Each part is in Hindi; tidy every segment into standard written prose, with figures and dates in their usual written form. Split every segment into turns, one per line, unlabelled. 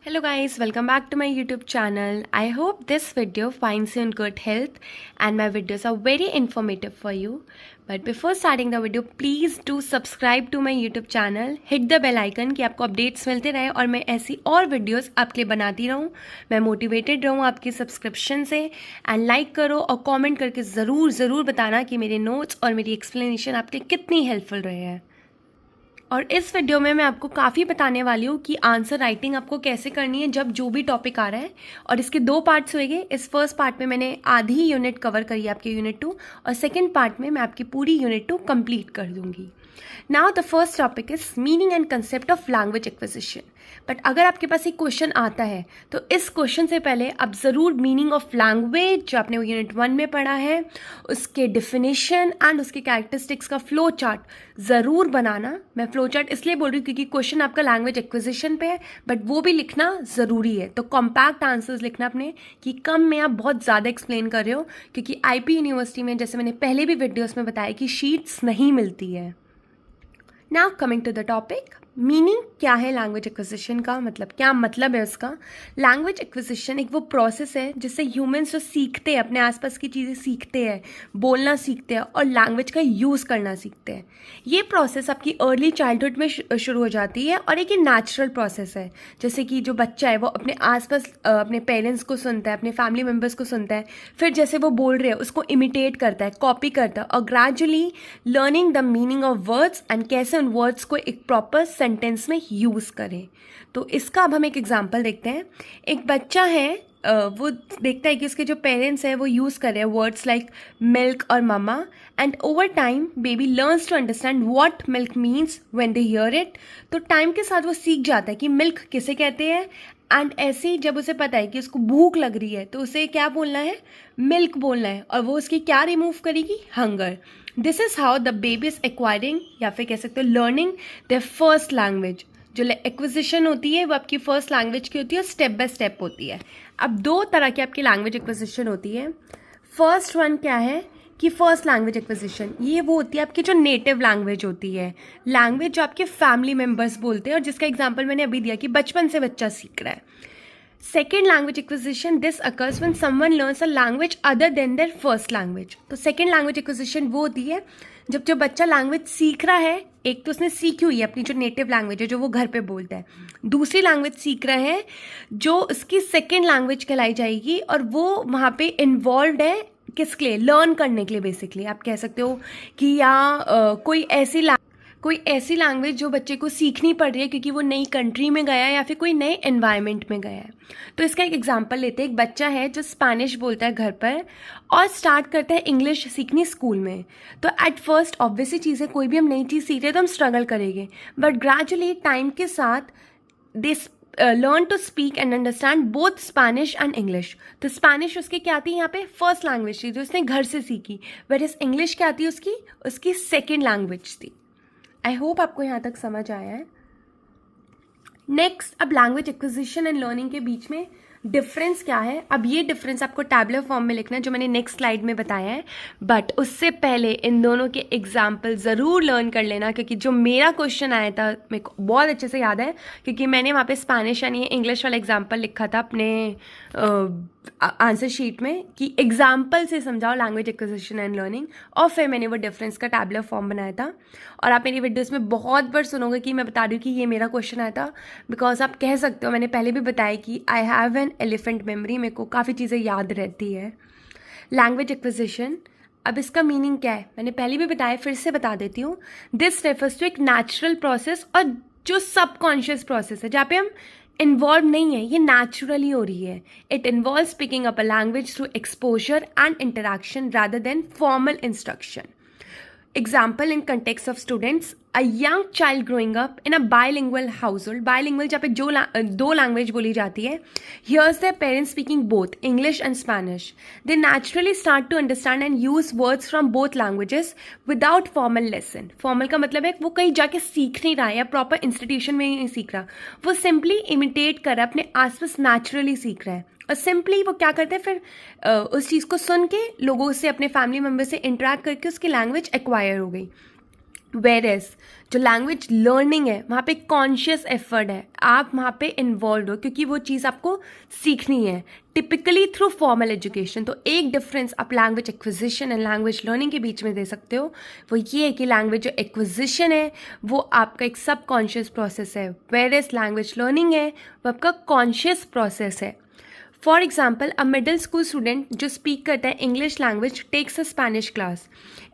Hello guys, welcome back to my YouTube channel. I hope this video finds you in good health and my videos are very informative for you. But before starting the video, please do subscribe to my YouTube channel. Hit the bell icon कि आपको updates मिलते रहे और मैं ऐसी और videos आपके लिए बनाती रहूँ. मैं motivated रहूँ आपकी subscription से. And like करो और comment करके ज़रूर बताना कि मेरे notes और मेरी explanation आपके कितनी helpful रहे हैं. और इस वीडियो में मैं आपको काफ़ी बताने वाली हूँ कि आंसर राइटिंग आपको कैसे करनी है जब जो भी टॉपिक आ रहा है. और इसके दो पार्ट्स होंगे. इस फर्स्ट पार्ट में मैंने आधी यूनिट कवर करी है आपके यूनिट 2 और सेकंड पार्ट में मैं आपकी पूरी यूनिट 2 कंप्लीट कर दूंगी. Now the first topic is meaning and concept of language acquisition. But अगर आपके पास एक क्वेश्चन आता है तो इस क्वेश्चन से पहले आप ज़रूर मीनिंग ऑफ लैंग्वेज जो आपने यूनिट 1 में पढ़ा है उसके डिफिनेशन एंड उसके कैरेक्टरिस्टिक्स का फ्लो चार्ट ज़रूर बनाना. मैं फ्लो चार्ट इसलिए बोल रही हूँ क्योंकि क्वेश्चन आपका लैंग्वेज एक्विजिशन पे है बट वो भी लिखना ज़रूरी है. तो कॉम्पैक्ट आंसर्स लिखना अपने कि कम में आप बहुत ज़्यादा एक्सप्लेन कर रहे हो क्योंकि आईपी यूनिवर्सिटी में जैसे मैंने पहले भी वीडियोस में बताया कि शीट्स नहीं मिलती है. Now coming to the topic, meaning क्या है लैंग्वेज एक्विजिशन का, मतलब क्या मतलब है उसका. लैंग्वेज एक्विजिशन एक वो प्रोसेस है जिससे ह्यूमंस जो सीखते हैं, अपने आसपास की चीज़ें सीखते हैं, बोलना सीखते हैं और लैंग्वेज का यूज़ करना सीखते हैं. ये प्रोसेस आपकी अर्ली चाइल्डहुड में शुरू हो जाती है और एक ये नेचुरल प्रोसेस है. जैसे कि जो बच्चा है वो अपने आसपास अपने पेरेंट्स को सुनता है, अपने फैमिली मेम्बर्स को सुनता है, फिर जैसे वो बोल रहे हैं उसको इमिटेट करता है, कॉपी करता है और gradually learning the meaning of words and कैसे उन वर्ड्स को एक प्रॉपर सेंटेंस में यूज़ करें. तो इसका अब हम एक एग्जांपल देखते हैं. एक बच्चा है, वो देखता है कि उसके जो पेरेंट्स हैं वो यूज़ कर रहे हैं वर्ड्स लाइक मिल्क और mama and over time baby learns to understand what milk means when they hear it. तो टाइम के साथ वो सीख जाता है कि मिल्क किसे कहते हैं एंड ऐसे ही जब उसे पता है कि उसको भूख लग रही है तो उसे क्या बोलना है, मिल्क बोलना है और वो उसकी क्या रिमूव करेगी, hunger. This is how the baby is acquiring या फिर कह सकते हो लर्निंग देयर फर्स्ट लैंग्वेज. जो एक्विजिशन होती है वो आपकी फर्स्ट लैंग्वेज की होती है और स्टेप बाय स्टेप होती है. अब दो तरह की आपकी लैंग्वेज एक्विजिशन होती है. फर्स्ट वन क्या है कि फर्स्ट लैंग्वेज एक्विजिशन ये वो होती है आपकी जो नेटिव लैंग्वेज होती है, लैंग्वेज जो आपके फैमिली मेम्बर्स बोलते हैं और जिसका एग्जाम्पल मैंने अभी दिया कि बचपन से बच्चा सीख रहा है. Second language acquisition this occurs when someone learns a language other than their first language. तो सेकेंड लैंग्वेज एक्विजिशन वो होती है जब जो बच्चा लैंग्वेज सीख रहा है, एक तो उसने सीखी हुई है अपनी जो नेटिव लैंग्वेज है जो वो घर पे बोलता है, दूसरी लैंग्वेज सीख रहा है जो उसकी सेकेंड लैंग्वेज कहलाई जाएगी और वो वहाँ पे इन्वॉल्व है किसके लिए, लर्न करने के लिए. बेसिकली आप कह सकते हो कि या कोई ऐसी लैंग्वेज जो बच्चे को सीखनी पड़ रही है क्योंकि वो नई कंट्री में गया है या फिर कोई नए एनवायरनमेंट में गया है. तो इसका एक एग्जांपल लेते हैं. एक बच्चा है जो स्पेनिश बोलता है घर पर और स्टार्ट करता है इंग्लिश सीखनी स्कूल में. तो एट फर्स्ट ऑब्वियसली चीज़ है, कोई भी हम नई चीज़ सीख रहे हैं तो हम स्ट्रगल करेंगे बट ग्रेजुअली टाइम के साथ this learn to speak and understand both Spanish and English. तो स्पेनिश उसकी क्या आती है यहाँ पे, फर्स्ट लैंग्वेज थी जो उसने घर से सीखी, बट इस इंग्लिश क्या आती है उसकी सेकेंड लैंग्वेज थी. आई होप आपको यहाँ तक समझ आया है. नेक्स्ट, अब लैंग्वेज एक्विजिशन एंड लर्निंग के बीच में डिफरेंस क्या है. अब ये डिफरेंस आपको टैबलर फॉर्म में लिखना है जो मैंने नेक्स्ट स्लाइड में बताया है. बट उससे पहले इन दोनों के एग्जाम्पल ज़रूर लर्न कर लेना क्योंकि जो मेरा क्वेश्चन आया था मेरे को बहुत अच्छे से याद है क्योंकि मैंने वहाँ पे स्पेनिश यानी इंग्लिश वाला एग्जाम्पल लिखा था अपने आंसर शीट में कि एग्जाम्पल से समझाओ लैंग्वेज एक्विजिशन एंड लर्निंग और फिर मैंने वो डिफरेंस का टैबलर फॉर्म बनाया था. और आप मेरी वीडियोस में बहुत बार सुनोगे कि मैं बता रही हूँ कि ये मेरा क्वेश्चन आया था बिकॉज आप कह सकते हो, मैंने पहले भी बताया कि I have an elephant memory, मेरे को काफ़ी चीज़ें याद रहती है. लैंग्वेज एक्विजिशन, अब इसका मीनिंग क्या है मैंने पहले भी बताया, फिर से बता देती हूँ. दिस रेफर्स टू एक नेचुरल प्रोसेस और जो सबकॉन्शियस प्रोसेस है जहाँ पे हम इन्वॉल्व नहीं है, ये नेचुरली हो रही है. It involve picking up a language through exposure and interaction rather than formal instruction. Example in context of students, a young child growing up in a bilingual household, bilingual जहाँ पे जो दो लैंग्वेज बोली जाती है, hears their parents speaking both English and Spanish. They naturally start to understand and use words from both languages without formal lesson. Formal का मतलब है वो कहीं जाके सीख नहीं रहा है या प्रॉपर इंस्टीट्यूशन में नहीं सीख रहा, वो सिंपली इमिटेट कर रहा है, अपने आसपास नेचुरली सीख रहा है. और सिंपली वो क्या करते हैं फिर उस चीज़ को सुन के लोगों से, अपने फैमिली मेम्बर से इंटरेक्ट करके उसकी लैंग्वेज एक्वायर हो गई. वेर एज जो लैंग्वेज लर्निंग है वहाँ पे कॉन्शियस एफर्ट है, आप वहाँ पे इन्वॉल्व हो क्योंकि वो चीज़ आपको सीखनी है, टिपिकली थ्रू फॉर्मल एजुकेशन। तो एक डिफरेंस आप language acquisition and language learning के बीच में दे सकते हो, वो ये है कि लैंग्वेज जो एक्विजिशन है वो आपका एक सब कॉन्शियस प्रोसेस है, वेर एज लैंग्वेज लर्निंग है वो आपका कॉन्शियस प्रोसेस है। For example a middle school student जो स्पीक करता है English language takes a Spanish class.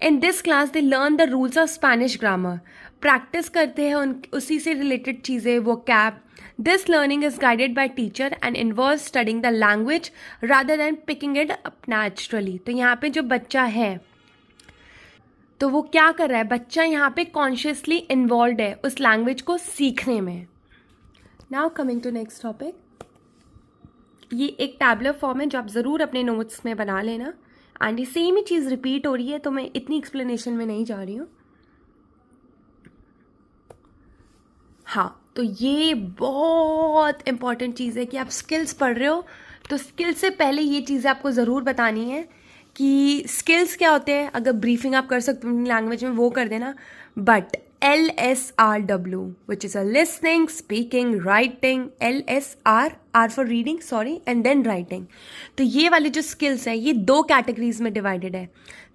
In this class they learn the rules of Spanish grammar, practice करते हैं उसी से रिलेटेड चीज़ें, वो कैप। This learning is guided by teacher and involve studying the language rather than picking it up naturally. तो यहाँ पे जो बच्चा है तो वो क्या कर रहा है, बच्चा यहाँ पे कॉन्शियसली इन्वॉल्व है उस लैंग्वेज को सीखने में। Now coming to next topic, ये एक टैबलर फॉर्म है जो आप ज़रूर अपने नोट्स में बना लेना, एंड ये सेम ही चीज़ रिपीट हो रही है तो मैं इतनी एक्सप्लेनेशन में नहीं जा रही हूँ। हाँ, तो ये बहुत इंपॉर्टेंट चीज़ है कि आप स्किल्स पढ़ रहे हो तो स्किल्स से पहले ये चीज़ें आपको ज़रूर बतानी है कि स्किल्स क्या होते हैं। अगर ब्रीफिंग आप कर सकते हो अपनी लैंग्वेज में वो कर देना, but LSRW which is a listening, speaking, writing, LSR, R for reading, sorry, and then writing। तो ये वाली जो स्किल्स है ये दो कैटेगरीज में डिवाइडेड है।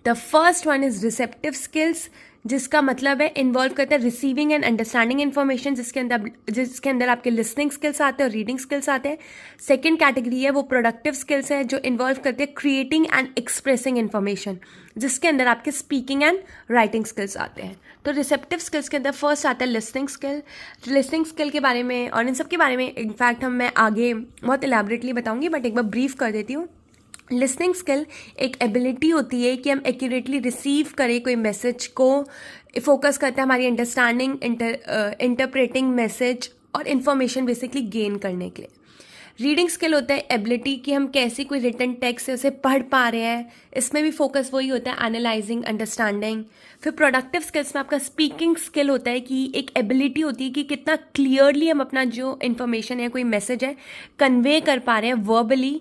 The first one is receptive skills, जिसका मतलब है इन्वॉल्व करता है रिसीविंग एंड अंडरस्टैंडिंग इन्फॉर्मेशन, जिसके अंदर आपके लिसनिंग स्किल्स आते हैं और रीडिंग स्किल्स आते हैं। सेकेंड कैटेगरी है वो प्रोडक्टिव स्किल्स है जो इन्वॉल्व करते हैं क्रिएटिंग एंड एक्सप्रेसिंग इन्फॉर्मेशन, जिसके अंदर आपके स्पीकिंग एंड राइटिंग स्किल्स आते हैं। तो रिसेप्टिव स्किल्स के अंदर फर्स्ट आता है लिसनिंग स्किल। लिसनिंग स्किल के बारे में और इन सब के बारे में इनफैक्ट मैं आगे बहुत इलेबरेटली बताऊंगी, बट एक बार ब्रीफ कर देती हूँ। लिसनिंग स्किल एक एबिलिटी होती है कि हम एक्यूरेटली रिसीव करें कोई मैसेज को, फोकस करते हैं हमारी अंडरस्टैंडिंग, इंटरप्रेटिंग मैसेज और इन्फॉर्मेशन बेसिकली गेन करने के लिए। रीडिंग स्किल होता है एबिलिटी कि हम कैसे कोई रिटन टेक्स्ट है उसे पढ़ पा रहे हैं, इसमें भी फोकस वही होता है एनालाइजिंग, अंडरस्टैंडिंग। फिर प्रोडक्टिव स्किल्स में आपका स्पीकिंग स्किल होता है कि एक एबिलिटी होती है कि कितना क्लियरली हम अपना जो इन्फॉर्मेशन है, कोई मैसेज है, कन्वे कर पा रहे हैं वर्बली,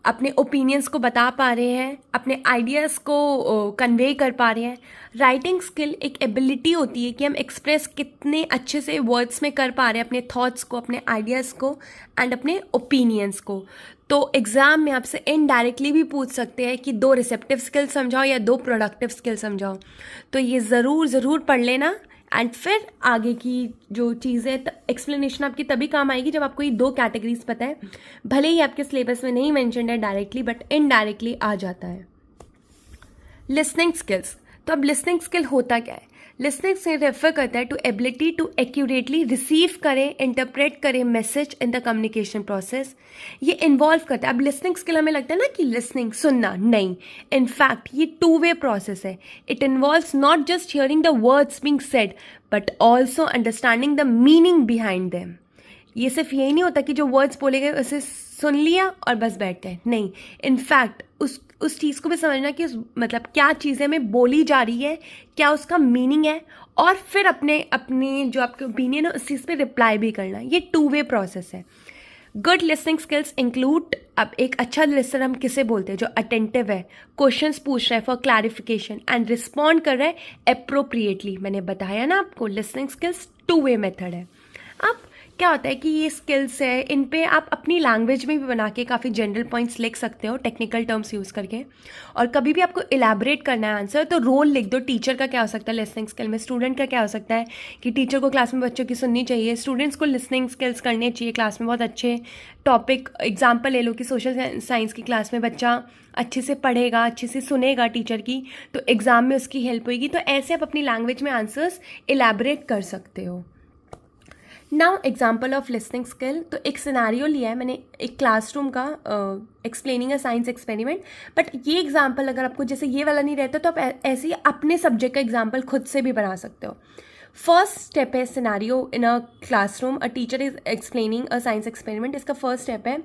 अपने ओपिनियंस को बता पा रहे हैं, अपने आइडियाज़ को कन्वे कर पा रहे हैं। राइटिंग स्किल एक एबिलिटी होती है कि हम एक्सप्रेस कितने अच्छे से वर्ड्स में कर पा रहे हैं अपने थॉट्स को, अपने आइडियाज़ को एंड अपने ओपिनियंस को। तो एग्ज़ाम में आपसे इनडायरेक्टली भी पूछ सकते हैं कि दो रिसेप्टिव स्किल समझाओ या दो प्रोडक्टिव स्किल समझाओ। तो ये ज़रूर पढ़ लेना, एंड फिर आगे की जो चीज़ें एक्सप्लेनेशन आपकी तभी काम आएगी जब आपको ये दो कैटेगरीज पता है। भले ही आपके सिलेबस में नहीं मेंशन्ड है डायरेक्टली, बट इनडायरेक्टली आ जाता है। लिसनिंग स्किल्स, तो अब लिसनिंग स्किल होता क्या है? लिसनिंग से रेफर करता है to ability to accurately receive करें, इंटरप्रेट करें message in the communication process. ये इन्वॉल्व करता है। अब लिसनिंग स्किल हमें लगता है ना कि लिसनिंग सुनना, नहीं, इनफैक्ट ये टू वे प्रोसेस है। It involves not just hearing the words being said but also understanding the meaning behind them. ये सिर्फ यही नहीं होता कि जो वर्ड्स बोले गए उसे सुन लिया और बस बैठ गए, नहीं, इनफैक्ट उस चीज़ को भी समझना कि मतलब क्या चीज़ें में बोली जा रही है, क्या उसका मीनिंग है, और फिर अपने जो आपके ओपिनियन है उस चीज़ पे रिप्लाई भी करना। ये टू वे प्रोसेस है। गुड लिसनिंग स्किल्स इंक्लूड, अब एक अच्छा लिसनर हम किसे बोलते हैं? जो अटेंटिव है, क्वेश्चंस पूछ रहा है फॉर क्लैरिफिकेशन एंड रिस्पॉन्ड कर रहा है अप्रोप्रिएटली। मैंने बताया ना आपको listening skills two way method है। अब क्या होता है कि ये स्किल्स है, इन पे आप अपनी लैंग्वेज में भी बना के काफ़ी जनरल पॉइंट्स लिख सकते हो टेक्निकल टर्म्स यूज़ करके। और कभी भी आपको इलेबरेट करना है आंसर तो रोल लिख दो। टीचर का क्या हो सकता है लिसनिंग स्किल में, स्टूडेंट का क्या हो सकता है कि टीचर को क्लास में बच्चों की सुननी चाहिए, स्टूडेंट्स को लिसनिंग स्किल्स करने चाहिए क्लास में। बहुत अच्छे टॉपिक एग्जाम्पल ले लो कि सोशल साइंस की क्लास में बच्चा अच्छे से पढ़ेगा, अच्छे से सुनेगा टीचर की, तो एग्ज़ाम में उसकी हेल्प होगी। तो ऐसे आप अपनी लैंग्वेज में आंसर्स इलेबरेट कर सकते हो। Now example of listening skill, तो एक सिनारियो लिया है मैंने एक क्लासरूम का, explaining a science experiment. But ये एग्जाम्पल अगर आपको जैसे ये वाला नहीं रहता तो आप ऐसे ही अपने सब्जेक्ट का एग्जाम्पल खुद से भी बना सकते हो। फर्स्ट स्टेप है scenario in a classroom, a teacher is explaining a science experiment. इसका फर्स्ट स्टेप है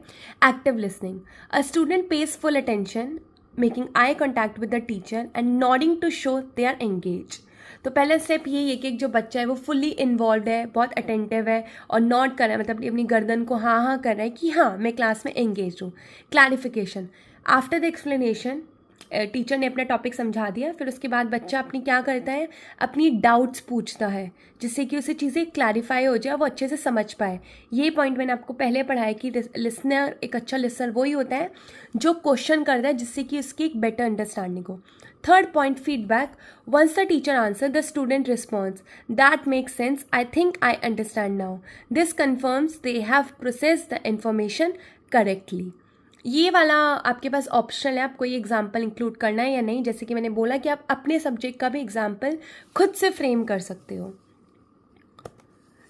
active listening. A student pays full attention, making eye contact with the teacher and nodding to show they are engage. तो पहला स्टेप यही है कि जो बच्चा है वो फुल्ली इन्वॉल्व है, बहुत अटेंटिव है और नॉड कर रहा है, मतलब अपनी गर्दन को हाँ कर रहा है कि हाँ मैं क्लास में एंगेज हूँ। Clarification, after the explanation teacher ने अपना टॉपिक समझा दिया, फिर उसके बाद बच्चा अपनी क्या करता है, अपनी डाउट्स पूछता है जिससे कि उसे चीज़ें क्लैरिफाई हो जाए, वो अच्छे से समझ पाए। ये पॉइंट मैंने आपको पहले पढ़ाया कि लिसनर, एक अच्छा लिसनर वही होता है जो क्वेश्चन करता है जिससे कि उसकी एक बेटर अंडरस्टैंडिंग हो। Third point, feedback. Once the teacher answer, the student response, that makes sense, I think I understand now, this confirms they have processed the information correctly. ये वाला आपके पास ऑप्शनल है, आपको ये एग्जाम्पल इंक्लूड करना है या नहीं। जैसे कि मैंने बोला कि आप अपने सब्जेक्ट का भी एग्जाम्पल खुद से फ्रेम कर सकते हो।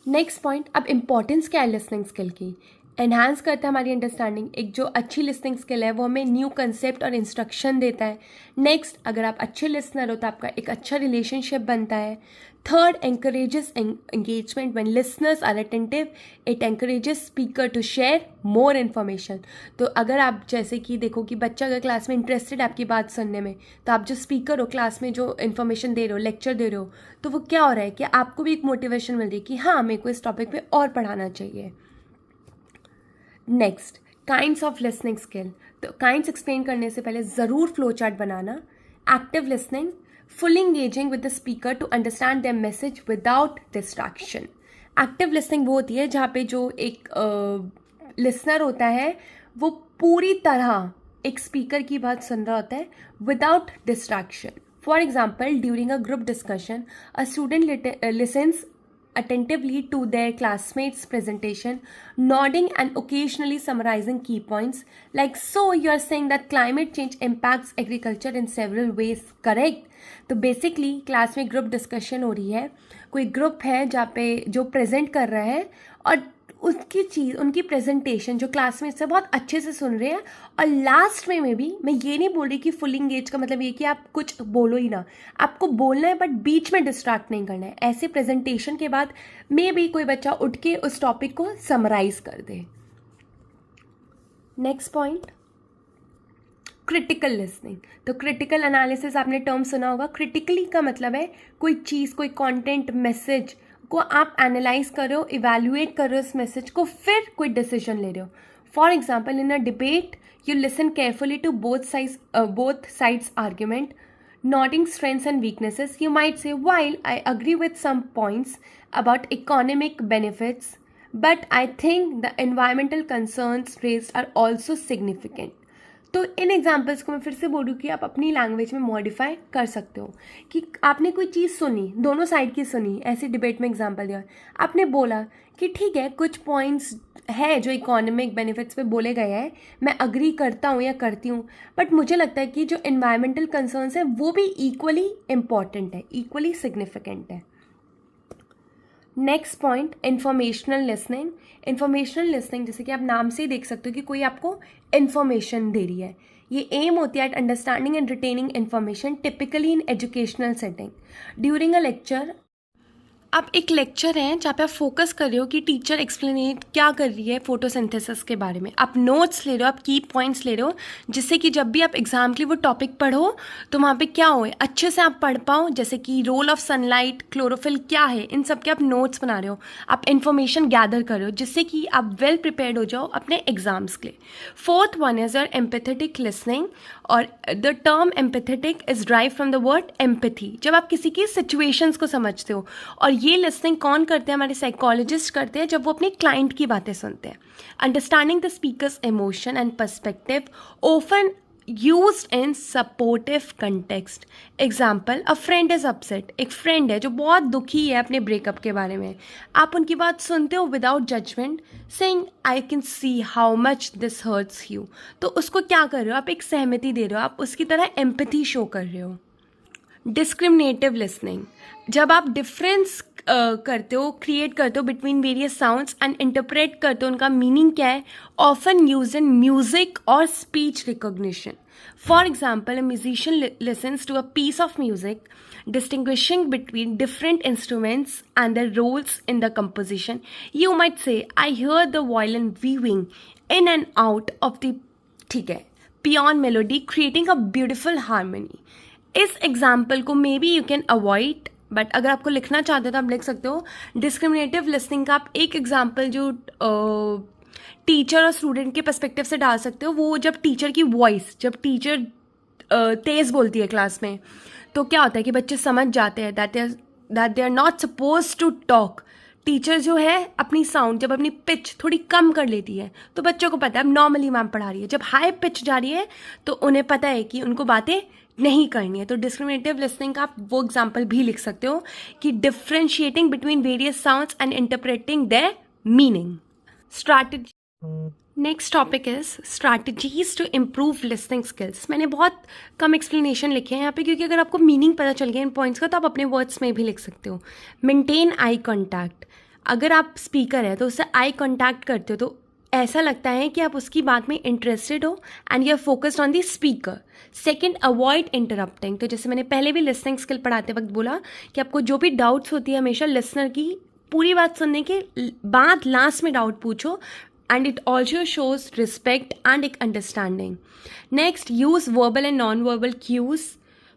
नेक्स्ट पॉइंट, अब इम्पॉर्टेंस क्या है लिसनिंग स्किल की। एनहांस करता है हमारी अंडरस्टैंडिंग। एक जो अच्छी लिसनिंग स्किल है वो हमें न्यू कंसेप्ट और इंस्ट्रक्शन देता है। नेक्स्ट, अगर आप अच्छे लिसनर हो तो आपका एक अच्छा रिलेशनशिप बनता है। Third, encourages engagement. When listeners are attentive, it encourages speaker to share more information. तो अगर आप जैसे कि देखो कि बच्चा अगर क्लास में इंटरेस्टेड है आपकी बात सुनने में, तो आप जो स्पीकर हो क्लास में, जो इन्फॉर्मेशन दे रहे हो, लेक्चर दे रहे हो, तो वो क्या हो रहा है कि आपको भी एक मोटिवेशन मिल रही है कि हाँ, मेरे को इस टॉपिक पे और पढ़ाना चाहिए। Next, kinds of listening skill. तो काइंड्स एक्सप्लेन करने से पहले ज़रूर flow chart banana. Active listening, fully engaging with the speaker to understand their message without distraction. Active listening वो होती है जहाँ पे जो एक लिसनर होता है वो पूरी तरह एक स्पीकर की बात सुन रहा होता है without distraction. For example, during a group discussion, a student lessons attentively to their classmates' presentation, nodding and occasionally summarizing key points. Like, so you are saying that climate change impacts agriculture in several ways, correct? तो बेसिकली क्लास में ग्रुप डिस्कशन हो रही है, कोई ग्रुप है जहाँ पे जो प्रेजेंट कर रहा है और उसकी चीज़, उनकी प्रेजेंटेशन जो क्लासमेट्स से बहुत अच्छे से सुन रहे हैं, और लास्ट में भी मैं ये नहीं बोल रही कि फुल इंगेज का मतलब ये कि आप कुछ बोलो ही ना, आपको बोलना है बट बीच में डिस्ट्रैक्ट नहीं करना है। ऐसे प्रेजेंटेशन के बाद मे भी कोई बच्चा उठ के उस टॉपिक को समराइज कर दे। Next point, critical listening. तो क्रिटिकल एनालिसिस आपने टर्म सुना होगा। क्रिटिकली का मतलब है कोई चीज़, कोई कंटेंट, मैसेज को आप एनालाइज कर रहे हो, इवैल्यूएट कर रहे हो उस मैसेज को, फिर कोई डिसीजन ले रहे हो। For example, in a debate you listen carefully to both sides argument, noting strengths and weaknesses. You might say, while I agree with some points about economic benefits, but I think the environmental concerns raised are also significant. तो इन एग्जाम्पल्स को मैं फिर से बोलूँ कि आप अपनी लैंग्वेज में मॉडिफाई कर सकते हो कि आपने कोई चीज़ सुनी, दोनों साइड की सुनी, ऐसी डिबेट में एग्जाम्पल दिया, आपने बोला कि ठीक है कुछ पॉइंट्स है जो इकोनॉमिक बेनिफिट्स पे बोले गए हैं, मैं अग्री करता हूँ या करती हूँ, बट मुझे लगता है कि जो इन्वायरमेंटल कंसर्न्स है वो भी इक्वली इम्पॉर्टेंट है, इक्वली सिग्निफिकेंट है। Next point, informational listening. Informational listening जैसे कि आप नाम से ही देख सकते हो कि कोई आपको इन्फॉर्मेशन दे रही है। ये एम होती है eight understanding and retaining information, typically in educational setting. During a lecture, आप एक लेक्चर है जहाँ पे आप फोकस कर रहे हो कि टीचर एक्सप्लेनेट क्या कर रही है फोटोसिंथेसिस के बारे में, आप नोट्स ले रहे हो, आप की पॉइंट्स ले रहे हो, जिससे कि जब भी आप एग्जाम के लिए वो टॉपिक पढ़ो तो वहाँ पे क्या हो, अच्छे से आप पढ़ पाओ। जैसे कि रोल ऑफ सनलाइट, क्लोरोफिल क्या है, इन सब के आप नोट्स बना रहे हो, आप इन्फॉर्मेशन गैदर कर रहे हो, जिससे कि आप वेल प्रिपेयर्ड हो जाओ अपने एग्जाम्स के लिए। Fourth one is your empathetic listening, और the term empathetic is derived from the word empathy. जब आप किसी की सिचुएशंस को समझते हो, और ये लिसनिंग कौन करते हैं, हमारे साइकोलॉजिस्ट करते हैं जब वो अपने क्लाइंट की बातें सुनते हैं। Understanding the speakers emotion and perspective, often used in supportive context. Example, a friend is upset. एक फ्रेंड है जो बहुत दुखी है अपने ब्रेकअप के बारे में, आप उनकी बात सुनते हो without judgement, saying I can see how much this hurts you. तो उसको क्या कर रहे हो, आप एक सहमति दे रहे हो, आप उसकी तरह एम्पैथी शो कर रहे हो। डिस्क्रिमिनेटिव लिसनिंग, जब आप डिफरेंस करते हो, क्रिएट करते हो between various sounds and interpret करते हो उनका मीनिंग क्या है, ऑफन यूज इन म्यूजिक और speech recognition. For example, a musician listens to a piece of music, distinguishing between different instruments and their roles in the composition. You might say, I hear the violin weaving in and out of the peon melody, creating a beautiful harmony. इस एग्जाम्पल को may be you can avoid, but अगर आपको लिखना चाहते हो तो आप लिख सकते हो। डिस्क्रिमिनेटिव लिसनिंग का आप एक एग्जाम्पल जो टीचर और स्टूडेंट के पर्सपेक्टिव से डाल सकते हो, वो जब टीचर की वॉइस, जब टीचर तेज़ बोलती है क्लास में, तो क्या होता है कि बच्चे समझ जाते हैं that they are not suppose to talk. Teacher जो है अपनी साउंड जब अपनी पिच थोड़ी कम कर लेती है तो बच्चों को पता है अब नॉर्मली मैम पढ़ा रही है, जब हाई पिच जा रही है तो उन्हें पता है कि उनको बातें नहीं करनी है। तो डिस्क्रिमिनेटिव लिसनिंग का आप वो एग्जाम्पल भी लिख सकते हो कि differentiating between various sounds and interpreting their meaning. Strategy, next topic is strategies to improve listening skills. मैंने बहुत कम एक्सप्लेनेशन लिखे हैं यहाँ पे क्योंकि अगर आपको मीनिंग पता चल गया इन पॉइंट्स का तो आप अपने वर्ड्स में भी लिख सकते हो। मेंटेन आई कॉन्टैक्ट, अगर आप स्पीकर है तो उससे आई कॉन्टैक्ट करते हो तो ऐसा लगता है कि आप उसकी बात में इंटरेस्टेड हो and you are focused on the speaker. Second, avoid interrupting, तो जैसे मैंने पहले भी लिसनिंग स्किल पढ़ाते वक्त बोला कि आपको जो भी डाउट्स होती है हमेशा लिसनर की पूरी बात सुनने के बाद लास्ट में डाउट पूछो, and it also shows respect and understanding. Next, use verbal and non-verbal cues.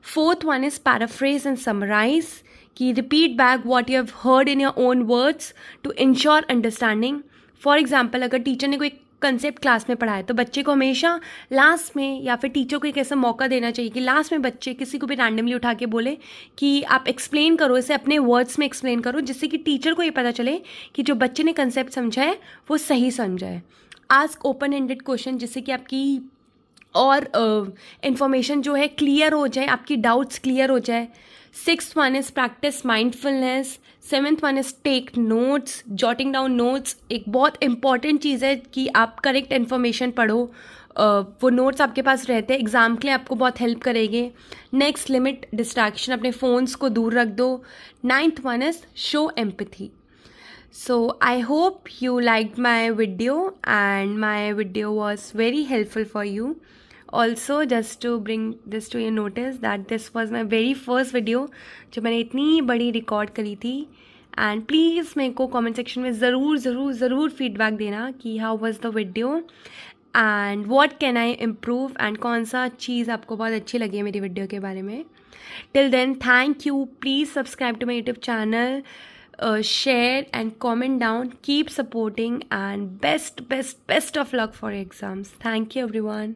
Fourth one is paraphrase and summarize. कि repeat back what you have heard in your own words to ensure understanding. For example, अगर टीचर ने कोई कंसेप्ट क्लास में पढ़ाया तो बच्चे को हमेशा लास्ट में या फिर टीचर को एक ऐसा मौका देना चाहिए कि लास्ट में बच्चे किसी को भी रैंडमली उठा के बोले कि आप एक्सप्लेन करो, इसे अपने वर्ड्स में एक्सप्लेन करो, जिससे कि टीचर को ये पता चले कि जो बच्चे ने कंसेप्ट समझा है वो सही समझा है। आस्क ओपन एंडेड क्वेश्चन, जिससे कि आपकी और इन्फॉर्मेशन जो है क्लियर हो जाए, आपकी डाउट्स क्लियर हो जाए। Sixth one is practice mindfulness. Seventh one is take notes, jotting down notes एक बहुत इंपॉर्टेंट चीज़ है कि आप करेक्ट इन्फॉर्मेशन पढ़ो, वो नोट्स आपके पास रहते हैं एग्ज़ाम के लिए आपको बहुत हेल्प करेंगे। नेक्स्ट, लिमिट डिस्ट्रैक्शन, अपने फ़ोन्स को दूर रख दो। Ninth one is show empathy. So I hope you liked my video and my video was very helpful for you. Also, just to bring this to your notice that this was my very first video जो मैंने इतनी बड़ी रिकॉर्ड करी थी। एंड प्लीज़ मेरे को कमेंट सेक्शन में ज़रूर फीडबैक देना कि how was the video and what can I improve and कौन सा चीज़ आपको बहुत अच्छी लगी है मेरी वीडियो के बारे में। Till then, thank you, please subscribe to my YouTube channel, share and comment down, keep supporting and best of luck for your exams. Thank you everyone.